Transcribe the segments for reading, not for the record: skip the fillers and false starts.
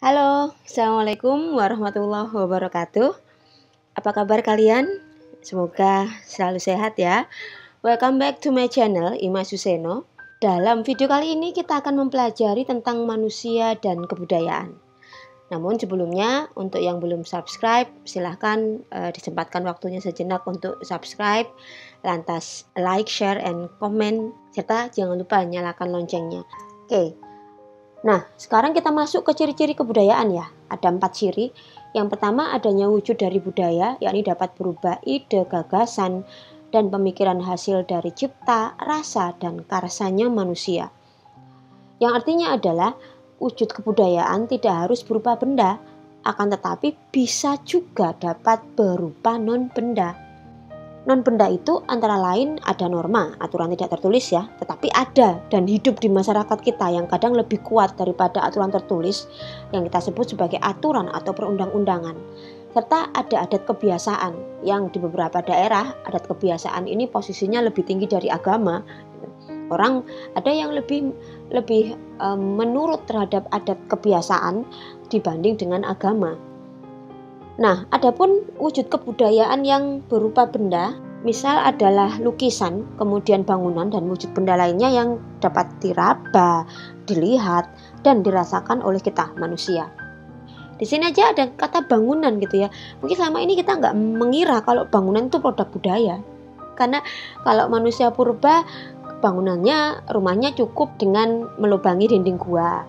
Halo, Assalamualaikum warahmatullahi wabarakatuh. Apa kabar kalian? Semoga selalu sehat ya. Welcome back to my channel, Ima Suseno. Dalam video kali ini kita akan mempelajari tentang manusia dan kebudayaan. Namun sebelumnya, untuk yang belum subscribe, silahkan disempatkan waktunya sejenak untuk subscribe, lantas like, share, and comment, serta jangan lupa nyalakan loncengnya. Oke. Nah, sekarang kita masuk ke ciri-ciri kebudayaan ya. Ada 4 ciri. Yang pertama, adanya wujud dari budaya, yakni dapat berubah ide, gagasan, dan pemikiran hasil dari cipta, rasa, dan karsanya manusia. Yang artinya adalah wujud kebudayaan tidak harus berupa benda, akan tetapi bisa juga dapat berupa non-benda. Non-benda itu antara lain ada norma, aturan tidak tertulis ya, tetapi ada dan hidup di masyarakat kita yang kadang lebih kuat daripada aturan tertulis yang kita sebut sebagai aturan atau perundang-undangan. Serta ada adat kebiasaan yang di beberapa daerah adat kebiasaan ini posisinya lebih tinggi dari agama. Orang ada yang lebih menurut terhadap adat kebiasaan dibanding dengan agama. Nah, adapun wujud kebudayaan yang berupa benda, misal adalah lukisan, kemudian bangunan dan wujud benda lainnya yang dapat diraba, dilihat, dan dirasakan oleh kita manusia. Di sini aja ada kata bangunan gitu ya. Mungkin selama ini kita nggak mengira kalau bangunan itu produk budaya. Karena kalau manusia purba, bangunannya, rumahnya cukup dengan melubangi dinding gua.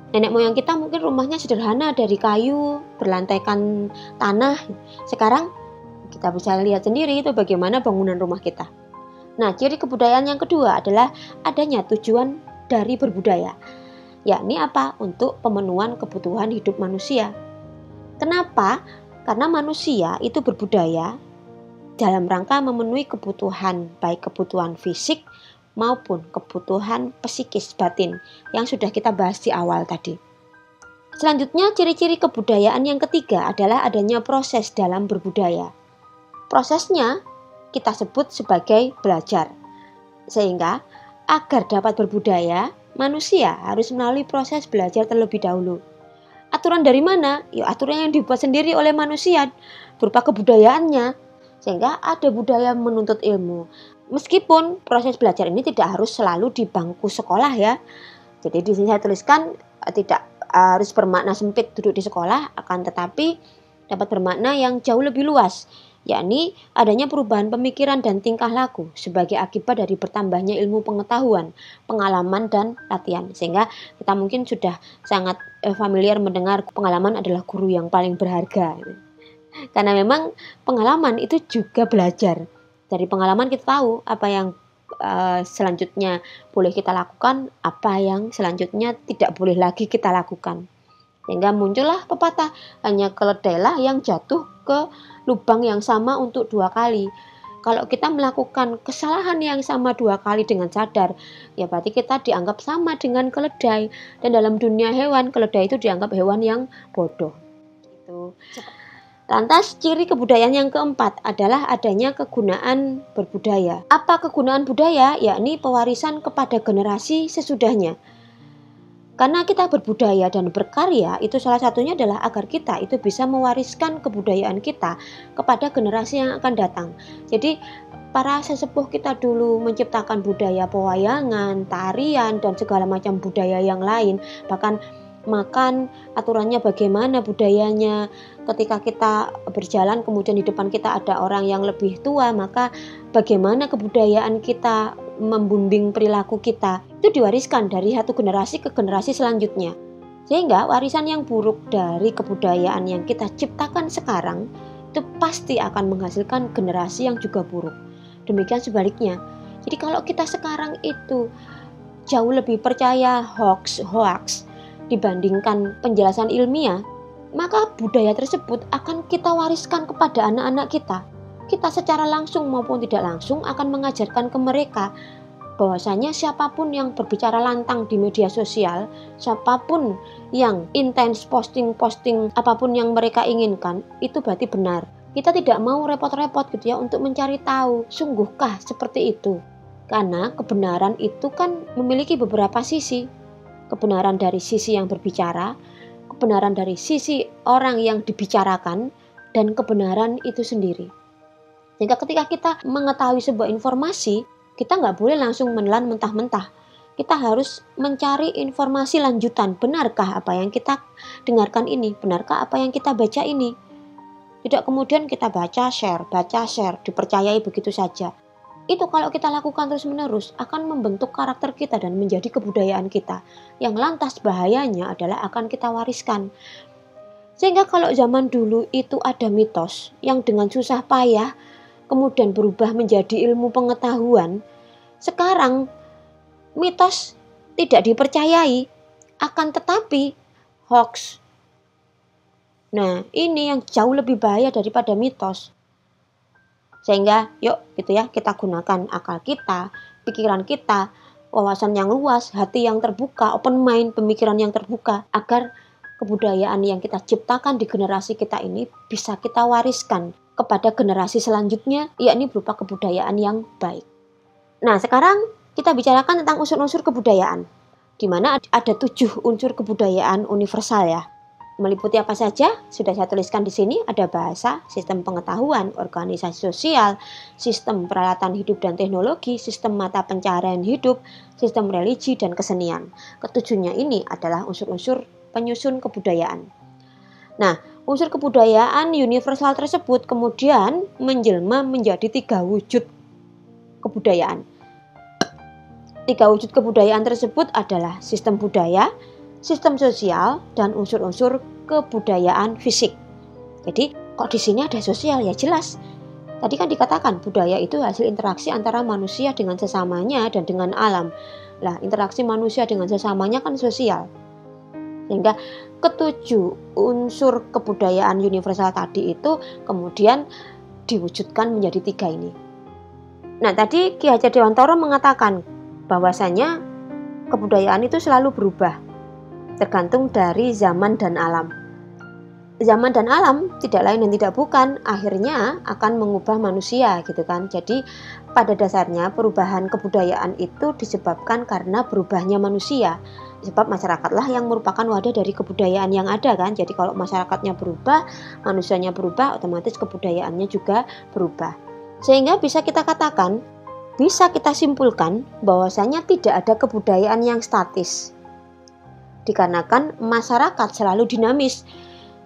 Nenek moyang kita mungkin rumahnya sederhana dari kayu, berlantaikan tanah. Sekarang kita bisa lihat sendiri itu bagaimana bangunan rumah kita. Nah, ciri kebudayaan yang kedua adalah adanya tujuan dari berbudaya. Yakni apa? Untuk pemenuhan kebutuhan hidup manusia. Kenapa? Karena manusia itu berbudaya dalam rangka memenuhi kebutuhan, baik kebutuhan fisik maupun kebutuhan psikis batin yang sudah kita bahas di awal tadi. Selanjutnya, ciri-ciri kebudayaan yang ketiga adalah adanya proses dalam berbudaya. Prosesnya kita sebut sebagai belajar. Sehingga agar dapat berbudaya, manusia harus melalui proses belajar terlebih dahulu. Aturan dari mana? Ya, aturan yang dibuat sendiri oleh manusia berupa kebudayaannya. Sehingga ada budaya menuntut ilmu. Meskipun proses belajar ini tidak harus selalu di bangku sekolah ya. Jadi di sini saya tuliskan tidak harus bermakna sempit duduk di sekolah, akan tetapi dapat bermakna yang jauh lebih luas, yakni adanya perubahan pemikiran dan tingkah laku sebagai akibat dari bertambahnya ilmu pengetahuan, pengalaman dan latihan. Sehingga kita mungkin sudah sangat familiar mendengar pengalaman adalah guru yang paling berharga. Karena memang pengalaman itu juga belajar. Dari pengalaman kita tahu apa yang selanjutnya boleh kita lakukan, apa yang selanjutnya tidak boleh lagi kita lakukan. Sehingga muncullah pepatah, hanya keledailah yang jatuh ke lubang yang sama untuk 2 kali. Kalau kita melakukan kesalahan yang sama 2 kali dengan sadar, ya berarti kita dianggap sama dengan keledai. Dan dalam dunia hewan, keledai itu dianggap hewan yang bodoh. Gitu. Lantas, ciri kebudayaan yang keempat adalah adanya kegunaan berbudaya. Apa kegunaan budaya? Yakni pewarisan kepada generasi sesudahnya. Karena kita berbudaya dan berkarya, itu salah satunya adalah agar kita itu bisa mewariskan kebudayaan kita kepada generasi yang akan datang. Jadi, para sesepuh kita dulu menciptakan budaya pewayangan, tarian, dan segala macam budaya yang lain. Bahkan makan, aturannya bagaimana budayanya. Ketika kita berjalan kemudian di depan kita ada orang yang lebih tua, maka bagaimana kebudayaan kita membimbing perilaku kita, itu diwariskan dari satu generasi ke generasi selanjutnya. Sehingga warisan yang buruk dari kebudayaan yang kita ciptakan sekarang itu pasti akan menghasilkan generasi yang juga buruk. Demikian sebaliknya. Jadi kalau kita sekarang itu jauh lebih percaya hoax dibandingkan penjelasan ilmiah, maka budaya tersebut akan kita wariskan kepada anak-anak kita. Kita secara langsung maupun tidak langsung akan mengajarkan ke mereka bahwasanya siapapun yang berbicara lantang di media sosial, siapapun yang intens posting apapun yang mereka inginkan, itu berarti benar. Kita tidak mau repot-repot gitu ya untuk mencari tahu, sungguhkah seperti itu? Karena kebenaran itu kan memiliki beberapa sisi. Kebenaran dari sisi yang berbicara, kebenaran dari sisi orang yang dibicarakan dan kebenaran itu sendiri. Sehingga ketika kita mengetahui sebuah informasi, kita nggak boleh langsung menelan mentah-mentah. Kita harus mencari informasi lanjutan. Benarkah apa yang kita dengarkan ini? Benarkah apa yang kita baca ini? Tidak kemudian kita baca, share, dipercayai begitu saja. Itu kalau kita lakukan terus-menerus akan membentuk karakter kita dan menjadi kebudayaan kita. Yang lantas bahayanya adalah akan kita wariskan. Sehingga kalau zaman dulu itu ada mitos yang dengan susah payah kemudian berubah menjadi ilmu pengetahuan, sekarang mitos tidak dipercayai, akan tetapi hoax. Nah, ini yang jauh lebih bahaya daripada mitos. Sehingga yuk gitu ya, kita gunakan akal kita, pikiran kita, wawasan yang luas, hati yang terbuka, open mind, pemikiran yang terbuka, agar kebudayaan yang kita ciptakan di generasi kita ini bisa kita wariskan kepada generasi selanjutnya, yakni berupa kebudayaan yang baik. Nah, sekarang kita bicarakan tentang unsur-unsur kebudayaan, di mana ada 7 unsur kebudayaan universal ya. Meliputi apa saja? Sudah saya tuliskan di sini. Ada bahasa, sistem pengetahuan, organisasi sosial, sistem peralatan hidup dan teknologi, sistem mata pencaharian hidup, sistem religi dan kesenian. Ketujuhnya ini adalah unsur-unsur penyusun kebudayaan. Nah, unsur kebudayaan universal tersebut kemudian menjelma menjadi 3 wujud kebudayaan. 3 wujud kebudayaan tersebut adalah sistem budaya, sistem sosial, dan unsur-unsur kebudayaan fisik. Jadi, kok di sini ada sosial? Ya jelas. Tadi kan dikatakan budaya itu hasil interaksi antara manusia dengan sesamanya dan dengan alam. Lah, interaksi manusia dengan sesamanya kan sosial. Sehingga ketujuh unsur kebudayaan universal tadi itu kemudian diwujudkan menjadi 3 ini. Nah, tadi Ki Hajar Dewantara mengatakan bahwasanya kebudayaan itu selalu berubah, tergantung dari zaman dan alam. Zaman dan alam tidak lain dan tidak bukan akhirnya akan mengubah manusia gitu kan. Jadi pada dasarnya perubahan kebudayaan itu disebabkan karena berubahnya manusia. Sebab masyarakatlah yang merupakan wadah dari kebudayaan yang ada kan. Jadi kalau masyarakatnya berubah, manusianya berubah, otomatis kebudayaannya juga berubah. Sehingga bisa kita katakan, bisa kita simpulkan bahwasanya tidak ada kebudayaan yang statis. Dikarenakan masyarakat selalu dinamis,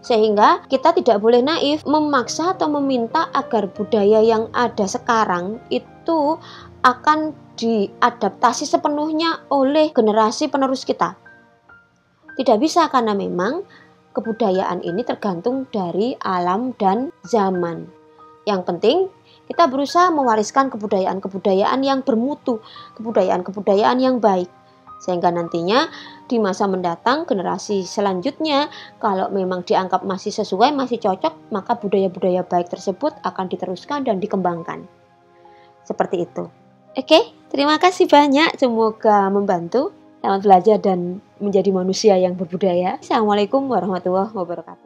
sehingga kita tidak boleh naif memaksa atau meminta agar budaya yang ada sekarang itu akan diadaptasi sepenuhnya oleh generasi penerus kita. Tidak bisa, karena memang kebudayaan ini tergantung dari alam dan zaman. Yang penting kita berusaha mewariskan kebudayaan-kebudayaan yang bermutu, kebudayaan-kebudayaan yang baik. Sehingga nantinya di masa mendatang generasi selanjutnya kalau memang dianggap masih sesuai, masih cocok, maka budaya-budaya baik tersebut akan diteruskan dan dikembangkan. Seperti itu. Oke, terima kasih banyak. Semoga membantu. Selamat belajar dan menjadi manusia yang berbudaya. Assalamualaikum warahmatullahi wabarakatuh.